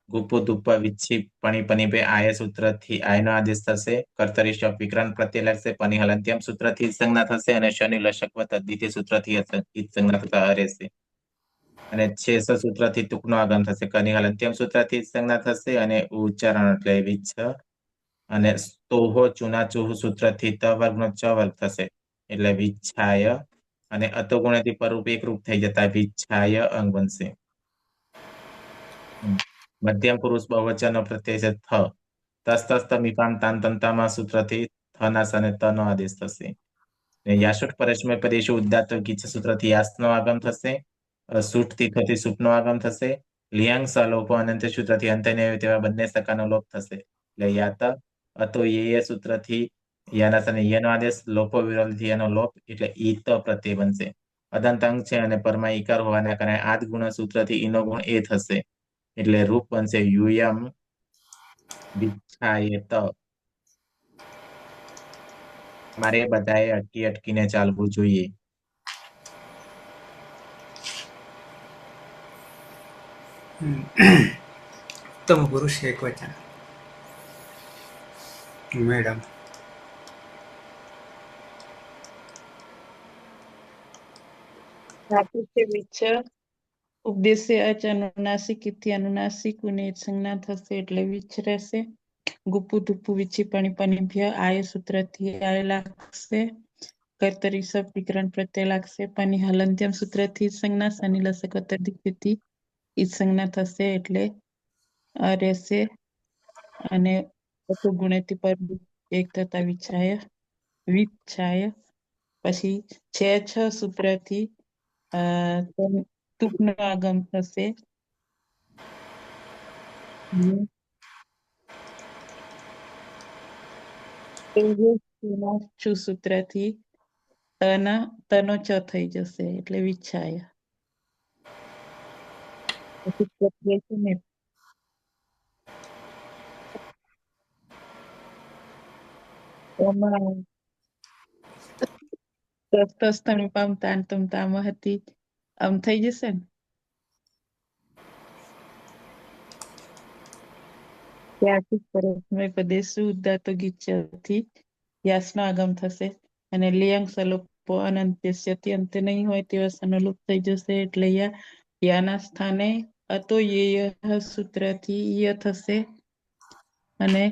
ગુપુ તુપ્પા વિચ્છી પણી પની બે આય સૂત્રથી આયનો આદેશ થશે. કર્તરી શપ વિકરણ પ્રત્યય લાગશે. પની હલંત્યમ સૂત્રથી સંજ્ઞા થશે અને શનિ લશક દ્વિતીય સૂત્રથી સંજ્ઞા થતા હરેશે. અને છે સૂત્રથી તુકનો આગમ થશે. કની હલંત્યમ સૂત્રથી સંજ્ઞા થશે અને ઉચ્ચારણ એટલે વિચ્છ. અને સ્તોહો ચુનાચુહ સૂત્રથી ત વર્ગનો ચ વર્ગ થશે એટલે વિચ્છાય. અને અતોગુણથી પરરૂપ એકરૂપ થઈ જતા વિચ્છાય અંગ બનશે. મધ્યમ પુરુષ બહુવચનનો પ્રત્યય છે થ. તસ્તસ્ત મીપામ તાંતંતામાં સૂત્રથી થના અને તનો આદેશ થશે. યાશુટ પરસ્મય પદેશુ ઉદ્દાત ગીચ સૂત્રથી યાસનો આગમ થશે. સુટથી થતી સુપનો આગમ થશે. લિયાંગ સલોપો અનંત સૂત્રથી અંતને તેવા બંને સકાનો લોપ થશે એટલે યાત. અતો એ સૂત્રથી યાના અને યનો આદેશ લોપો વિરોધથી એનો લોપ એટલે ઈત પ્રત્યય બનશે. અદંત અંગ છે અને પરમાં ઈકાર હોવાના કારણે આદ ગુણ સૂત્રથી ઈનો ગુણ એ થશે એટલે રૂપ બનશે યુયમ વિચ્છાયેત. મારે બધાએ અટકી અટકીને ચાલવું જોઈએ. ઉત્તમ પુરુષ એક વચન. મેડમ ધાતુ છે વિચ્છ. ઉપદેશે અચ અનુનાસિક ઇથી અનુનાસિક ઉને સંજ્ઞા થશે એટલે વિચ્છ રહેશે. ગુપુ ધુપુ વિચ્છી પણી પનીભ્ય આય સૂત્રથી આય લાગશે. કર્તરી સપ વિકરણ પ્રત્યય લાગશે. પની હલંત્યમ સૂત્રથી સંજ્ઞા શનિ લસક દીકરીથી ઈ સંજ્ઞા થશે એટલે રહેશે. અને ગુણેથી પર એક થતા વિચ્છાય. પછી છે છ સૂત્રથી તુકનો આગમ થશે. સૂત્રથી તનો ચ થઈ જશે એટલે વિચ્છાય. પછી પ્રત્યય છે ને એમાં તસ્તસ્થણી પામ તાંતમ તામ હતી આમ થઈ જશે ને. ત્યારથી પરસ્મય પદેશુ ઉદ્દાતો ગીચથી યાસનો આગમ થશે અને લિયંગ સલોપો અનંત્યસ્યથી અંતે નહીં હોય તેવા સનલોપ થઈ જશે એટલે યાના સ્થાને અતો યેય સૂત્રથી ય થશે અને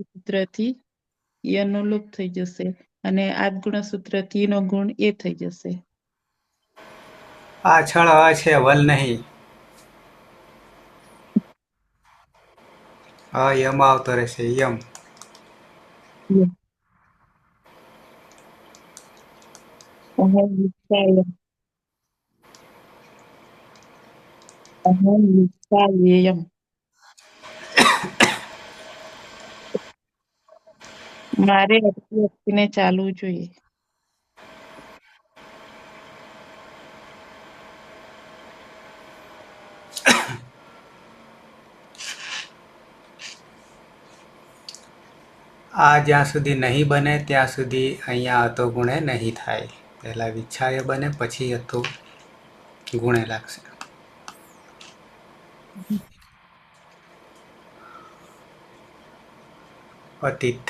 સૂત્રથી યનો લોપ થઈ જશે અને આદગુણ સૂત્રથી નો ગુણ એ થઈ જશે. પાછળ અ છે વલ નહીં. યમ આવતો રહેશે યમ. વિચ્છાયેયમ. મારે અટકી અટકીને ચાલવું જોઈએ. આ જ્યાં સુધી નહીં બને ત્યાં સુધી અહીંયા હતો ગુણે નહીં થાય. પહેલા વિચ્છાય બને પછી હતો ગુણે લાગશે. અતીત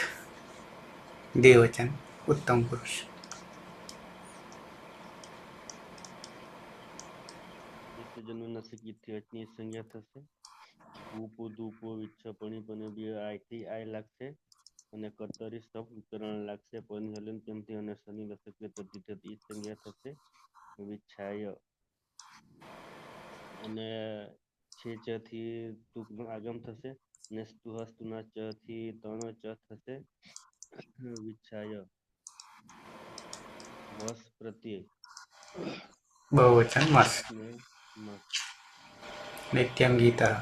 દ્વિવચન ઉત્તમ પુરુષ. નસીકથી અચની સંજ્ઞા થશે. ઊપો ધૂપો વિચ્છ પણી પણ બે આયથી આય લાગશે અને કર્તરી સપ વિકરણ લાગશે. પની હલન તેમથી અને શનિ લસક તદ્ધિત સંજ્ઞા થશે. વિચ્છાય અને છે ચ થી ટૂંકનો આગમ થશે અને સ્તુના ચ થી ત્રણ ચ થશે. વિચ્છાય વસ પ્રત્યય બહુવચન મસ્ત. ને મસ નિત્યમ ગીતા.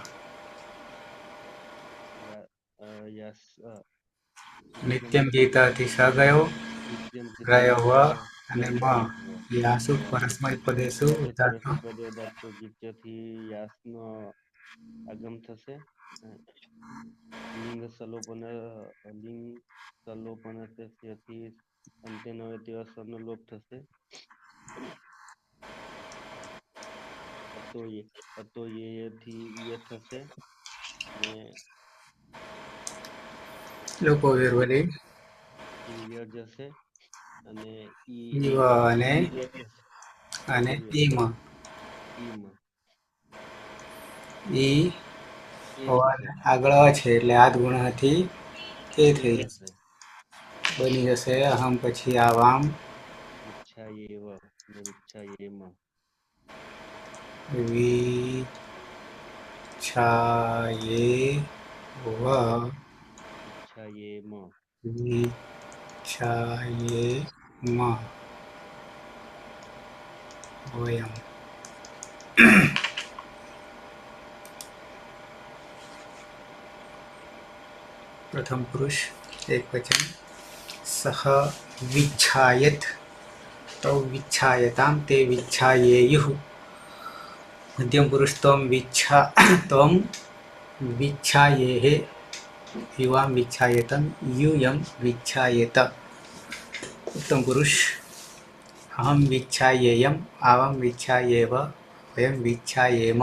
યસ નિત્યમ ગીતાથી સ ગયો નિત્યમ રહ્યો વ અને મ ગયો યાસુ પરસ્મય પદેશુ ઉદાત્મ પદે ઉદાત્તો ગીત્યથી યાસનો આગમ થશે. લિંગ સલોપન થી અંતે ન હોય તેવા સ્વરનો લોપ થશે. અતો યે થી ય થશે ને લોકો વિરવલી ય જશે અને ઈવ અને એ થશે. અને ઈમ ઈમાં ઈ એ હોવાને થશે. આગળ અ છે એટલે આદ ગુણથી એ એ થઈ જશે. થશે. બની જશે અહમ પછી આવામ વિચ્છાયેવ ને વિચ્છાયેમ વિચ્છાયે વ વિચ્છાયેમ વિચ્છાયે મ વયમ. પ્રથમ પુરુષ એક વચન. સહ વિચ્છાયત તૌ વિચ્છાયતામ તે વિચ્છાયેયુઃ. મધ્યમ પુરુષ ત્વમ વિચ્છાયેહ યુવામ વિચ્છાયેતમ यूयम વિચ્છાયેત. ઉત્તમ પુરુષ અહમ વિચ્છાયેયમ આવામ વિચ્છાયેવ વયમ વિચ્છાયેમ.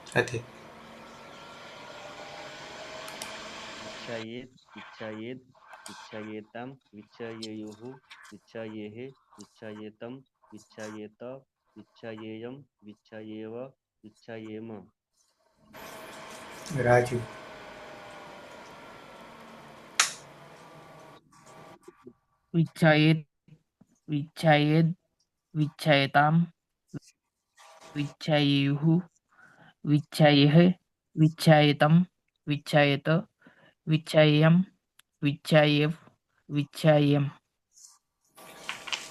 સાથે વિચ્છાયેત વિચ્છાયેત વિચ્છાયેતામ વિચ્છાયેયુઃ વિચ્છાયેહ વિચ્છાયેતમ વિચ્છાયેત વિચ્છાયેયમ વિચ્છાયેવ વિચ્છાયેમ. રાજુ વિચ્છાયેત વિચ્છાયેદ વિચ્છાયેતામ વિચ્છાયેયુઃ વિચ્છાયેહ વિચ્છાયેતમ વિચ્છાયેત વિચ્છાયેયમ વિચ્છાયેવ વિચ્છાયેમ.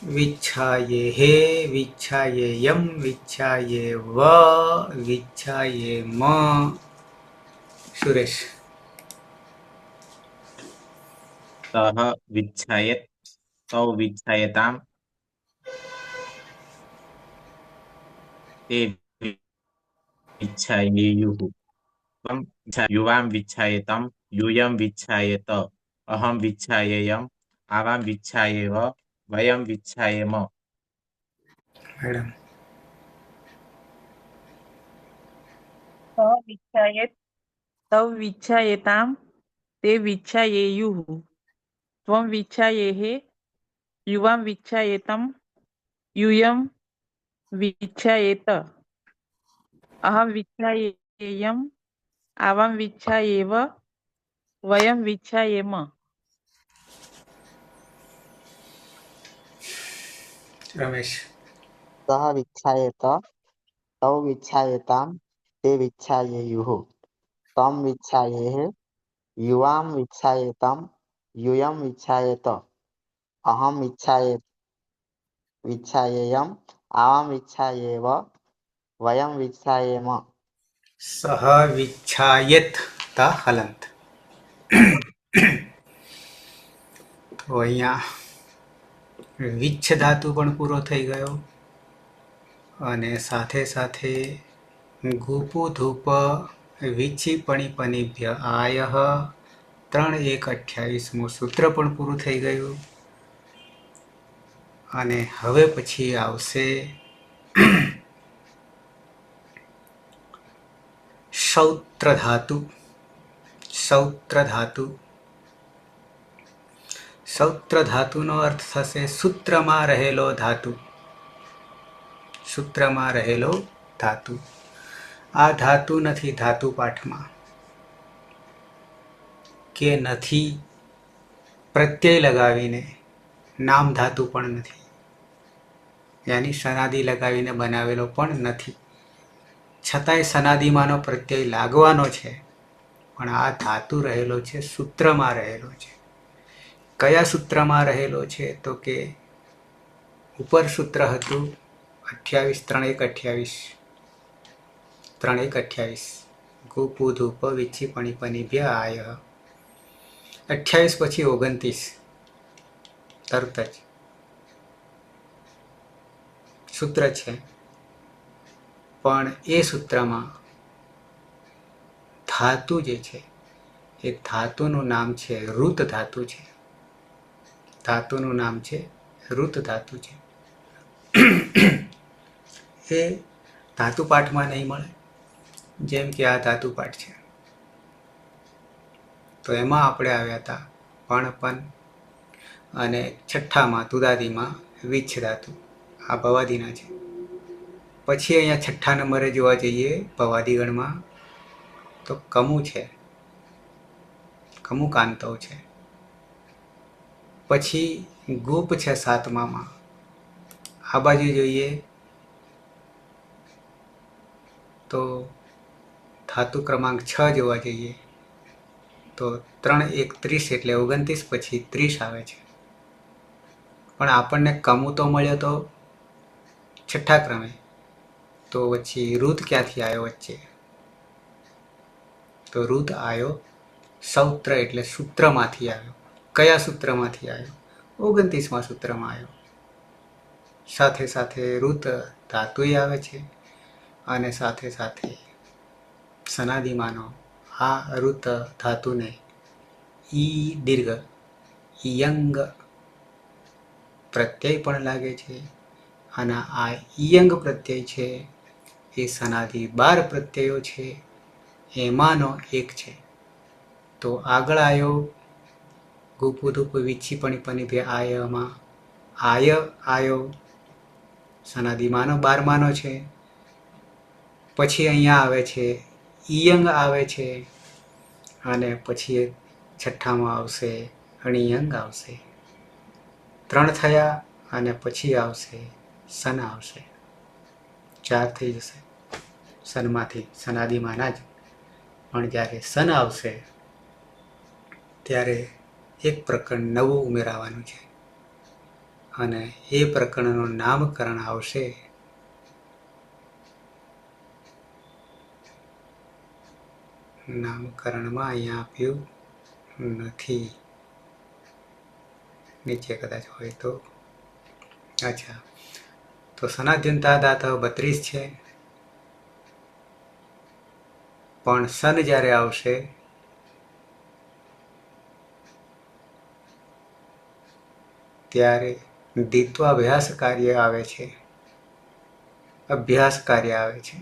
વિચ્છાયેહે વિચ્છાયેયમ વિચ્છાયેવ વિચ્છાયેમ. સુરેશ સહ વિચ્છાયેત તૌ વિચ્છાયેતામ તે વિચ્છાયેયુઃ ત્વમ યુવામ વિચ્છાયેતમ यूयम વિચ્છાયેત અહમ વિચ્છાયેયમ આવામ વિચ્છાયેવ વયમ વિચ્છાયેમ. મેડમ સહ વિચ્છાયેત તવ વિચ્છાયેતામ તે વિચ્છાયેયુઃ ત્વમ વિચ્છાયેહ યુવામ વિચ્છાયેતમ यूयम વિચ્છાયેત અહમ વિચ્છાયેયમ આવામ વિચ્છાયેવ વયમ વિચ્છાયેમ. રમેશ સહ વિચ્છાયેત તૌ વિચ્છાયેતામ તે વિચ્છાયેયુઃ તમ વિચ્છાયેહ યુવામ વિચ્છાયેતમ यूयम વિચ્છાયેત અહમ વિચ્છાયેયમ આવામ વિચ્છાયેવ વયમ વિચ્છાયેમ સહ વિચ્છાયેત તા હલંત. તો અહીંયા વિચ્છ ધાતુ પણ પૂરો થઈ ગયો અને સાથે સાથે ગુપુ ધૂપ વિચ્છી પણી પનિભ્ય આયહ 3-1-28મું સૂત્ર પણ પૂરું થઈ ગયું. અને હવે પછી આવશે સૌત્ર ધાતુ. સૌત્ર ધાતુ સૌત્ર ધાતુનો અર્થ થશે સૂત્રમાં રહેલો ધાતુ. સૂત્રમાં રહેલો ધાતુ. આ ધાતુ નથી ધાતુ પાઠમાં, કે નથી પ્રત્યય લગાવીને, નામ ધાતુ પણ નથી, યાની સનાદી લગાવીને બનાવેલો પણ નથી. છતાંય સનાદીમાંનો પ્રત્યય લાગવાનો છે, પણ આ ધાતુ રહેલો છે, સૂત્રમાં રહેલો છે. કયા સૂત્રમાં રહેલો છે? તો કે ઉપર સૂત્ર હતું 28 3-1-28 ગુપુ ધૂપ વિચ્છી પણી પનિભ્ય આય. 28 પછી 29 તરત જ સૂત્ર છે, પણ એ સૂત્રમાં ધાતુ જે છે એ ધાતુનું નામ છે ઋત ધાતુ છે. ધાતુનું નામ છે ઋત ધાતુ છે. એ ધાતુ પાઠમાં નહીં મળે, જેમ કે આ ધાતુ પાઠ છે. તો એમાં આપણે આવ્યા હતા પણપન અને છઠ્ઠામાં તુદાદીમાં વિચ્છ ધાતુ. આ ભવાદીના છે. પછી અહીંયા છઠ્ઠા નંબરે જોવા જઈએ ભવાદીગણમાં તો કમુ છે, કમુ કાંતવ છે. પછી ગુપ છે 7મામાં. આ બાજુ જોઈએ તો ધાતુ ક્રમાંક 6 જોવા જઈએ તો 3-1-30 એટલે 29 પછી 30 આવે છે. પણ આપણને કમુ તો મળ્યો તો છઠ્ઠા ક્રમે, તો પછી ઋત ક્યાંથી આવ્યો વચ્ચે? તો ઋત આવ્યો સૌત્ર એટલે સૂત્રમાંથી આવ્યો. કયા સૂત્રમાંથી આવ્યો? 29મા સૂત્રમાં આવ્યો. સાથે સાથે ઋત ધાતુય આવે છે અને સાથે સાથે સનાદીમાંનો આ ઋત ધાતુને ઈ દીર્ઘ ઈયંગ પ્રત્યય પણ લાગે છે. અને આ ઈયંગ પ્રત્યય છે એ સનાદી 12 પ્રત્યયો છે, એમાંનો એક છે. તો આગળ આવ્યો ગુપુ ધૂપ વિચ્છી પણી પનિભ્ય આયમાં આય આવ્યો, સનાદીમાંનો 12માનો છે. પછી અહીંયા આવે છે ઈયંગ આવે છે અને પછી છઠ્ઠામાં આવશે અણિયંગ આવશે. 3 થયા અને પછી આવશે સન આવશે. 4 થઈ જશે સનમાંથી, સનાદીમાંના જ. પણ જ્યારે સન આવશે ત્યારે એક પ્રકરણ નવું ઉમેરાવાનું છે અને એ પ્રકરણનું નામકરણ આવશે નામકરણમાં અહીંયા આપ્યું નથી, નીચે કદાચ હોય તો. અચ્છા, તો સનાદ્યંતા દાતા 32 છે, પણ સન જ્યારે આવશે ત્યારે દ્વિત્વાભ્યાસ કાર્ય આવે છે, અભ્યાસ કાર્ય આવે છે.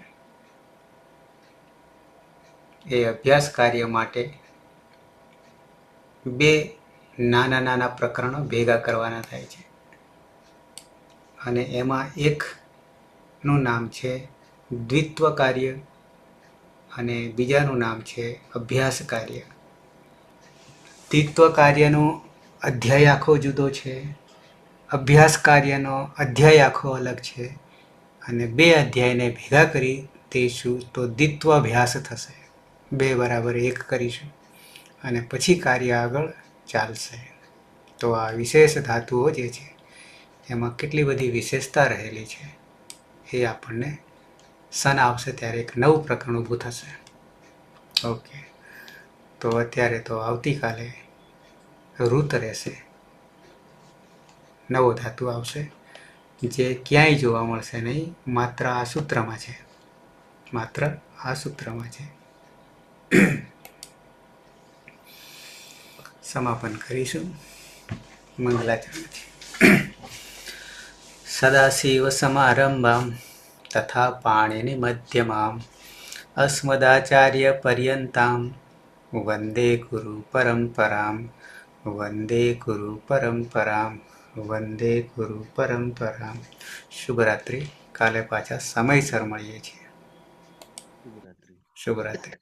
એ અભ્યાસ કાર્ય માટે 2 નાના નાના પ્રકરણો ભેગા કરવાના થાય છે અને એમાં એકનું નામ છે દ્વિત્વ કાર્ય અને બીજાનું નામ છે અભ્યાસ કાર્ય. દ્વિત્વ કાર્યનો અધ્યાય આખો જુદો છે, અભ્યાસ કાર્યનો અધ્યાય આખો અલગ છે અને 2 અધ્યાયને ભેગા કરી દઈશું તો દ્વિત્વાભ્યાસ થશે. 2 બરાબર 1 કરીશું અને પછી કાર્ય આગળ ચાલશે. તો આ વિશેષ ધાતુઓ જે છે એમાં કેટલી બધી વિશેષતા રહેલી છે એ આપણને સન આવશે ત્યારે એક નવું પ્રકરણ ઊભું થશે. ઓકે, તો અત્યારે તો આવતીકાલે ઋત રહેશે, નવો ધાતુ આવશે જે ક્યાંય જોવા મળશે નહીં, માત્ર આ સૂત્રમાં છે, માત્ર આ સૂત્રમાં છે. સમાપન કરીશું મંગલાચરણથી. સદાશિવ સમારંભામ તથા પાણીની મધ્યમામ અસ્મદાચાર્ય પર્યંતામ વંદે ગુરુ પરંપરામ વંદે ગુરુ પરંપરામ વંદે ગુરુ પરંપરામ. શુભરાત્રિ. કાલે પાછા સમયસર મળીએ છીએ. શુભરાત્રિ. શુભરાત્રિ.